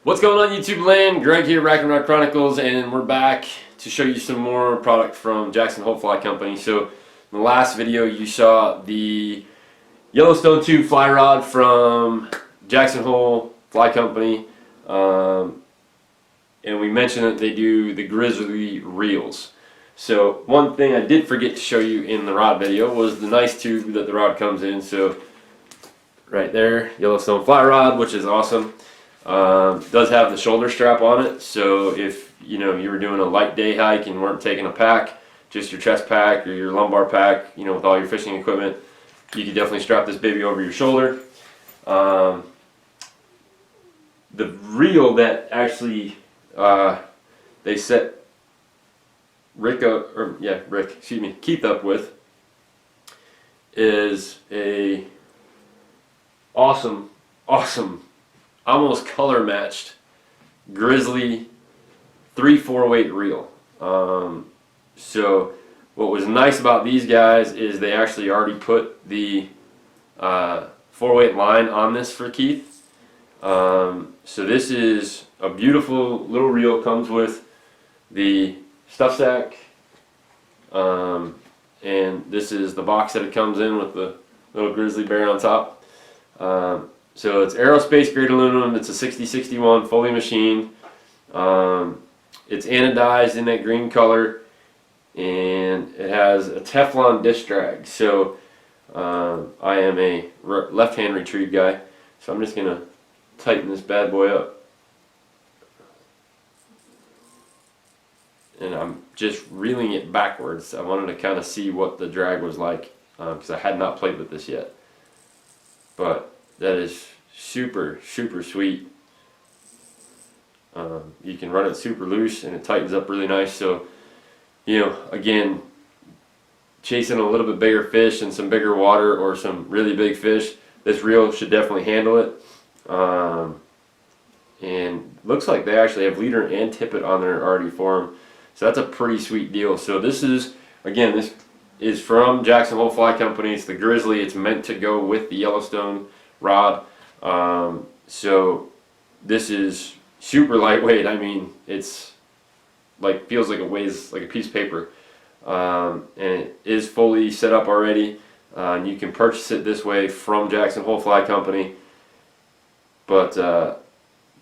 What's going on YouTube land? Greg here, Rod Chronicles, and we're back to show you some more product from Jackson Hole Fly Company. So in the last video you saw the Yellowstone tube fly rod from Jackson Hole Fly Company, and we mentioned that they do the Grizzly reels. So one thing I did forget to show you in the rod video was the nice tube that the rod comes in. So right there, Yellowstone fly rod, which is awesome. Does have the shoulder strap on it, so if you were doing a light day hike and weren't taking a pack, just your chest pack or your lumbar pack, with all your fishing equipment, you could definitely strap this baby over your shoulder. The reel that actually they set Keith up with is a awesome almost color matched Grizzly 3/4 weight reel. So what was nice about these guys is they actually already put the 4-weight line on this for Keith. So this is a beautiful little reel. Comes with the stuff sack, and this is the box that it comes in with the little grizzly bear on top. So it's aerospace grade aluminum. It's a 6061 fully machined. It's anodized in that green color, and it has a Teflon disc drag. So I am a left-hand retrieve guy, so I'm just gonna tighten this bad boy up, and I'm just reeling it backwards. I wanted to kind of see what the drag was like, because I had not played with this yet, but that is super sweet. You can run it super loose and it tightens up really nice. So again, chasing a little bit bigger fish and some bigger water or some really big fish, this reel should definitely handle it. And looks like they actually have leader and tippet on there already for them, so that's a pretty sweet deal. So this is from Jackson Hole Fly Company. It's the Grizzly. It's meant to go with the Yellowstone rod. So this is super lightweight. I mean, it's feels like it weighs like a piece of paper, and it is fully set up already. And you can purchase it this way from Jackson Hole Fly Company. But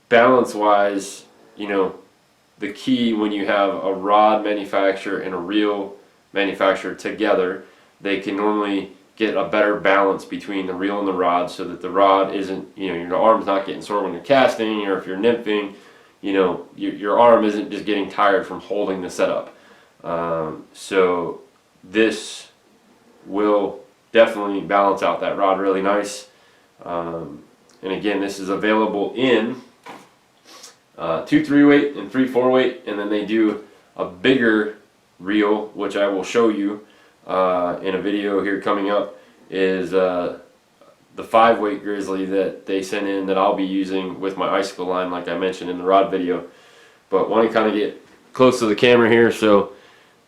balance wise, the key when you have a rod manufacturer and a reel manufacturer together, they can normally get a better balance between the reel and the rod, so that the rod isn't, your arm's not getting sore when you're casting, or if you're nymphing, your arm isn't just getting tired from holding the setup. So this will definitely balance out that rod really nice. And again, this is available in 2 3-weight and 3 4-weight, and then they do a bigger reel, which I will show you in a video here coming up, is the 5-weight Grizzly that they sent in, that I'll be using with my icicle line, like I mentioned in the rod video. But want to kind of get close to the camera here. So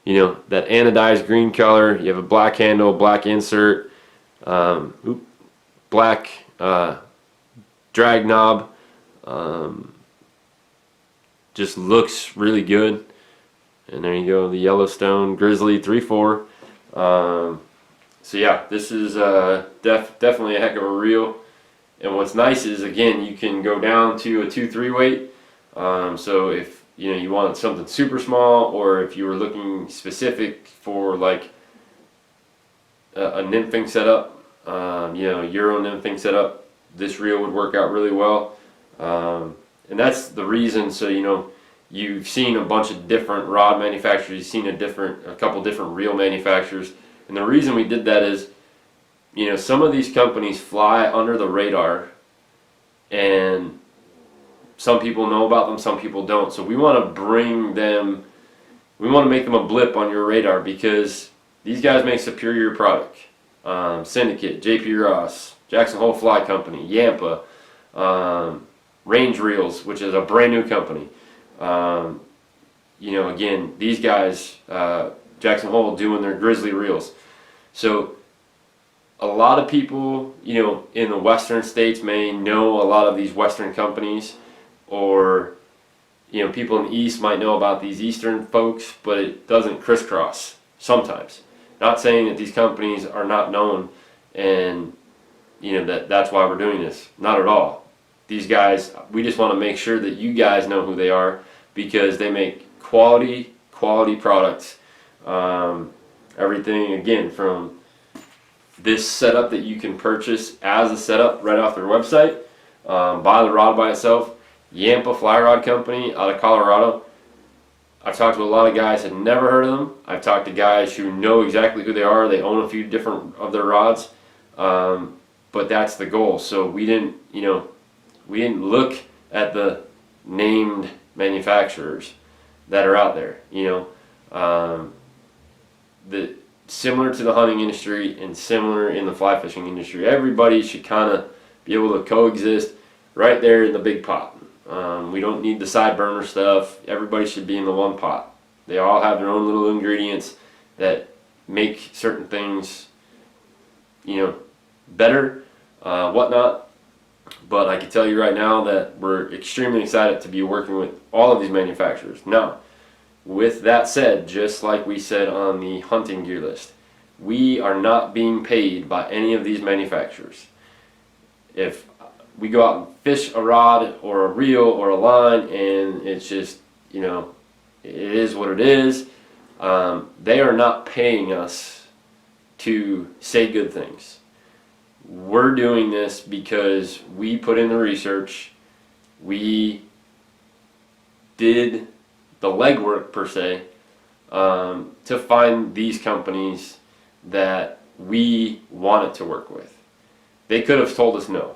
that anodized green color, you have a black handle, black insert, black drag knob. Just looks really good. And there you go, the Yellowstone Grizzly 3/4. So yeah, this is definitely a heck of a reel. And what's nice is, again, you can go down to a 2 3-weight. So if you wanted something super small, or if you were looking specific for like a nymphing setup, Euro nymphing setup, this reel would work out really well. And that's the reason. So you've seen a bunch of different rod manufacturers, you've seen a couple different reel manufacturers, and the reason we did that is, some of these companies fly under the radar, and some people know about them, some people don't. So we want to make them a blip on your radar, because these guys make superior product. Syndicate, JP Ross, Jackson Hole Fly Company, Yampa, Range Reels, which is a brand new company. Again, these guys, Jackson Hole, doing their Grizzly reels. So a lot of people, in the western states may know a lot of these western companies, or people in the East might know about these Eastern folks, but it doesn't crisscross sometimes. Not saying that these companies are not known and that's why we're doing this. Not at all. These guys, we just want to make sure that you guys know who they are, because they make quality products. Everything, again, from this setup that you can purchase as a setup right off their website, buy the rod by itself. Yampa Fly Rod Company out of Colorado. I've talked to a lot of guys that never heard of them. I've talked to guys who know exactly who they are. They own a few different of their rods, but that's the goal. So we didn't look at the named manufacturers that are out there. Similar to the hunting industry and similar in the fly fishing industry, everybody should kind of be able to coexist right there in the big pot. We don't need the side burner stuff. Everybody should be in the one pot. They all have their own little ingredients that make certain things, better, whatnot. But I can tell you right now that we're extremely excited to be working with all of these manufacturers. Now, with that said, just like we said on the hunting gear list, we are not being paid by any of these manufacturers. If we go out and fish a rod or a reel or a line and it's just, it is what it is, they are not paying us to say good things. We're doing this because we put in the research, we did the legwork per se, to find these companies that we wanted to work with. They could have told us no,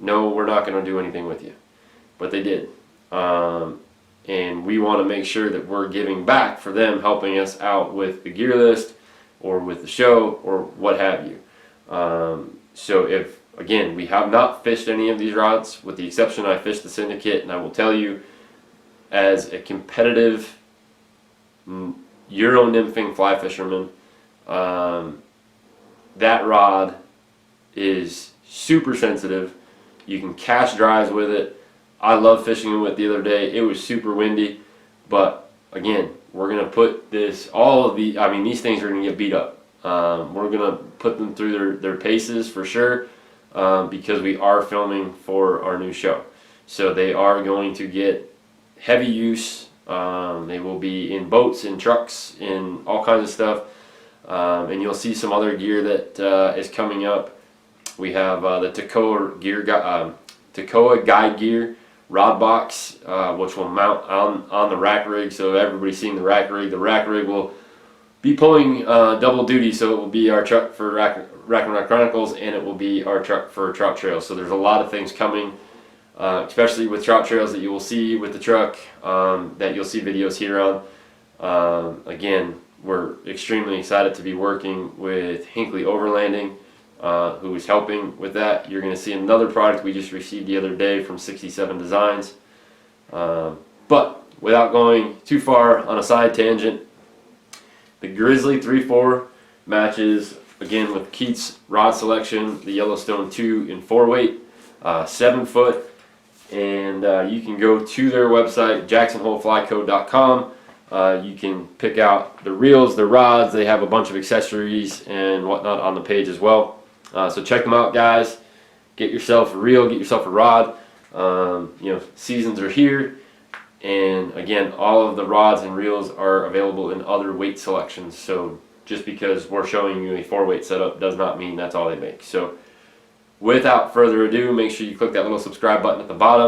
we're not going to do anything with you, but they did. And we want to make sure that we're giving back for them helping us out with the gear list or with the show or what have you. So if, again, we have not fished any of these rods, with the exception I fished the Syndicate, and I will tell you, as a competitive Euro nymphing fly fisherman, that rod is super sensitive. You can cast drives with it. I love fishing with it the other day. It was super windy, but again, we're gonna put these things are gonna get beat up. We're gonna put them through their paces for sure, because we are filming for our new show. So they are going to get heavy use. They will be in boats, in trucks, in all kinds of stuff. And you'll see some other gear that is coming up. We have the Toccoa guide gear rod box, which will mount on the rack rig. So everybody's seeing the rack rig. The rack rig will be pulling double duty. So it will be our truck for Rod Chronicles, and it will be our truck for Trout Trails. So there's a lot of things coming, especially with Trout Trails, that you will see with the truck, that you'll see videos here on. Again, we're extremely excited to be working with Hinckley Overlanding, who is helping with that. You're going to see another product we just received the other day from 67 Designs. But without going too far on a side tangent, the Grizzly 3-4 matches again with Keith's rod selection, the Yellowstone 2 in 4-weight, 7 foot, and you can go to their website, jacksonholeflyco.com. You can pick out the reels, the rods. They have a bunch of accessories and whatnot on the page as well. So check them out, guys. Get yourself a reel, get yourself a rod. Seasons are here, and again, all of the rods and reels are available in other weight selections. So just because we're showing you a 4-weight setup does not mean that's all they make. So without further ado, make sure you click that little subscribe button at the bottom.